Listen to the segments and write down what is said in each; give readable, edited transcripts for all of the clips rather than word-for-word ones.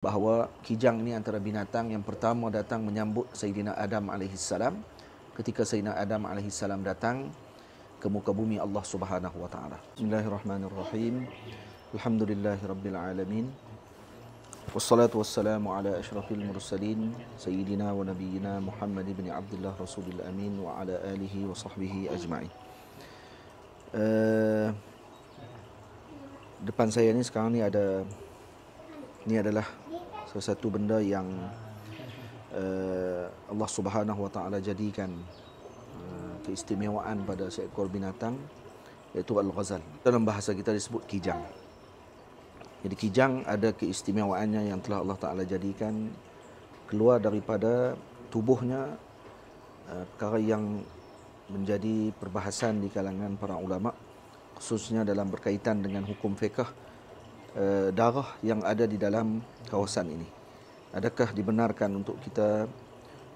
bahawa kijang ini antara binatang yang pertama datang menyambut Sayyidina Adam alaihissalam ketika Sayyidina Adam alaihissalam datang ke muka bumi Allah Subhanahu wa taala. Bismillahirrahmanirrahim. Alhamdulillahirabbil alamin. Wassalatu wassalamu ala asyrafil mursalin sayyidina wa nabiyyina Muhammad ibn Abdullah Rasulil Amin wa ala alihi wa sahbihi ajma'in. Depan saya ni sekarang ni adalah salah satu benda yang Allah Subhanahu wa taala jadikan keistimewaan pada seekor binatang, iaitu al-ghazal. Dalam bahasa kita disebut kijang. Jadi kijang ada keistimewaannya yang telah Allah Taala jadikan keluar daripada tubuhnya, perkara yang menjadi perbahasan di kalangan para ulama, khususnya dalam berkaitan dengan hukum fiqh darah yang ada di dalam kawasan ini. Adakah dibenarkan untuk kita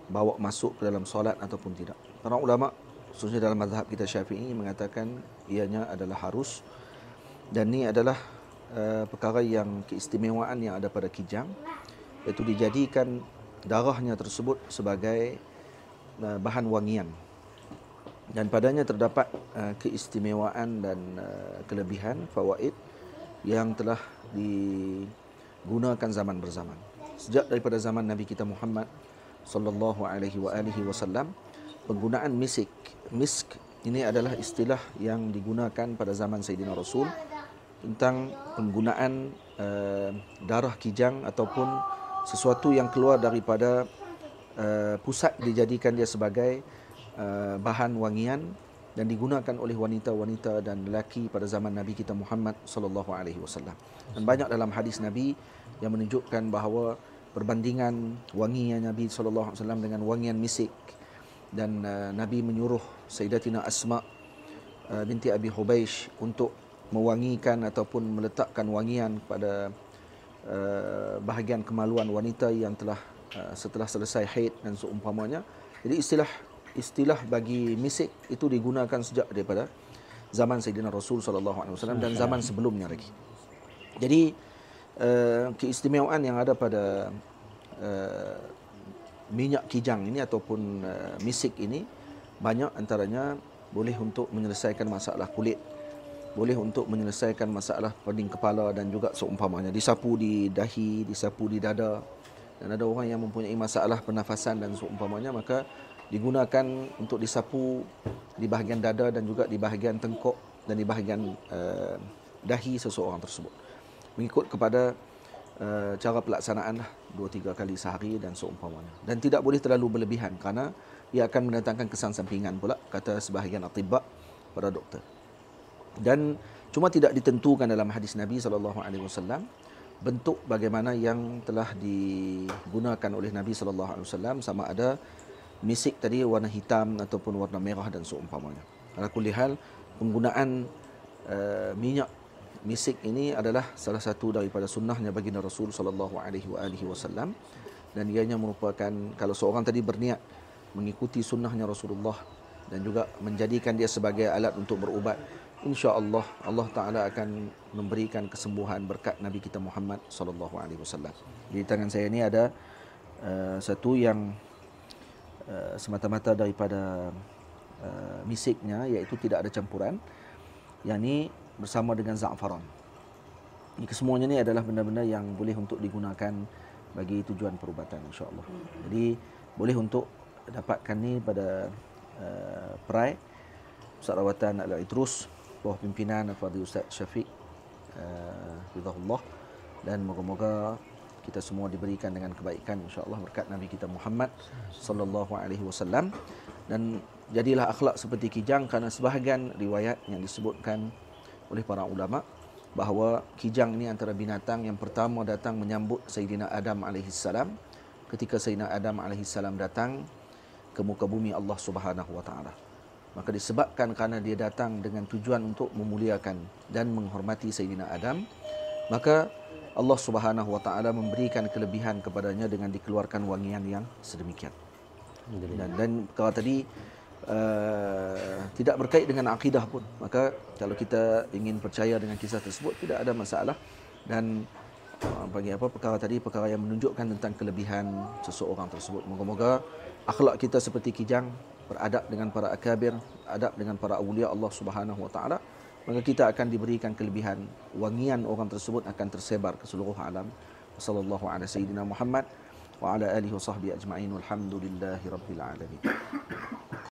bawa masuk ke dalam solat ataupun tidak? Para ulama, khususnya dalam mazhab kita Syafi'i, mengatakan ianya adalah harus, dan ini adalah perkara yang keistimewaan yang ada pada kijang, iaitu dijadikan darahnya tersebut sebagai bahan wangian, dan padanya terdapat keistimewaan dan kelebihan fawaid yang telah digunakan zaman berzaman. Sejak daripada zaman Nabi kita Muhammad sallallahu alaihi wasallam, penggunaan misk ini adalah istilah yang digunakan pada zaman Sayyidina Rasul tentang penggunaan darah kijang ataupun sesuatu yang keluar daripada pusat, dijadikan dia sebagai bahan wangian dan digunakan oleh wanita-wanita dan lelaki pada zaman Nabi kita Muhammad sallallahu alaihi wasallam. Dan banyak dalam hadis Nabi yang menunjukkan bahawa perbandingan wanginya Nabi sallallahu alaihi wasallam dengan wangian misik, dan Nabi menyuruh Sayyidatina Asma binti Abi Hubaish untuk mewangikan ataupun meletakkan wangian pada bahagian kemaluan wanita yang telah setelah selesai haid dan seumpamanya. Jadi istilah bagi misik itu digunakan sejak daripada zaman Sayyidina Rasul sallallahu alaihi wasallam dan zaman sebelumnya lagi. Jadi keistimewaan yang ada pada minyak kijang ini ataupun misik ini, banyak antaranya boleh untuk menyelesaikan masalah kulit, boleh untuk menyelesaikan masalah pening kepala dan juga seumpamanya, disapu di dahi, disapu di dada, dan ada orang yang mempunyai masalah pernafasan dan seumpamanya, maka digunakan untuk disapu di bahagian dada dan juga di bahagian tengkuk dan di bahagian dahi seseorang tersebut, mengikut kepada cara pelaksanaan 2-3 kali sehari dan seumpamanya. Dan tidak boleh terlalu berlebihan kerana ia akan mendatangkan kesan sampingan pula, kata sebahagian atibba, para doktor. Dan cuma tidak ditentukan dalam hadis Nabi SAW bentuk bagaimana yang telah digunakan oleh Nabi SAW, sama ada misik tadi warna hitam ataupun warna merah dan seumpamanya. Ala kulli hal, penggunaan minyak misik ini adalah salah satu daripada sunnahnya baginda Rasul sallallahu alaihi wasallam, dan ianya merupakan, kalau seorang tadi berniat mengikuti sunnahnya Rasulullah dan juga menjadikan dia sebagai alat untuk berubat, insya-Allah Allah Taala akan memberikan kesembuhan berkat Nabi kita Muhammad sallallahu alaihi wasallam. Di tangan saya ni ada satu yang semata-mata daripada misiknya, iaitu tidak ada campuran, yang ni bersama dengan za'faran. Ini kesemuanya ni adalah benda-benda yang boleh untuk digunakan bagi tujuan perubatan, insya-Allah. Jadi boleh untuk dapatkan ni pada Perai Pusat Rawatan Al-Idrus, bawah pimpinan Al-Fadhil Ustaz Syafiq Ridhahullah, dan moga-moga kita semua diberikan dengan kebaikan, insya-Allah, berkat Nabi kita Muhammad sallallahu alaihi wasallam. Dan jadilah akhlak seperti kijang, kerana sebahagian riwayat yang disebutkan oleh para ulama bahawa kijang ini antara binatang yang pertama datang menyambut Sayyidina Adam alaihissalam ketika Sayyidina Adam alaihissalam datang ke muka bumi Allah Subhanahu wa taala. Maka disebabkan kerana dia datang dengan tujuan untuk memuliakan dan menghormati Sayyidina Adam, maka Allah Subhanahu wa taala memberikan kelebihan kepadanya dengan dikeluarkan wangian yang sedemikian. Dan kalau tadi tidak berkait dengan akidah pun, maka kalau kita ingin percaya dengan kisah tersebut, tidak ada masalah. Dan bagi apa perkara tadi, perkara yang menunjukkan tentang kelebihan seseorang tersebut. Moga-moga akhlak kita seperti kijang, beradab dengan para akabir, adab dengan para awliya Allah Subhanahu wa taala, maka kita akan diberikan kelebihan, wangian orang tersebut akan tersebar ke seluruh alam. Sallallahu ala sayyidina Muhammad wa ala alihi wa sahbihi ajma'in walhamdulillahi rabbil alamin.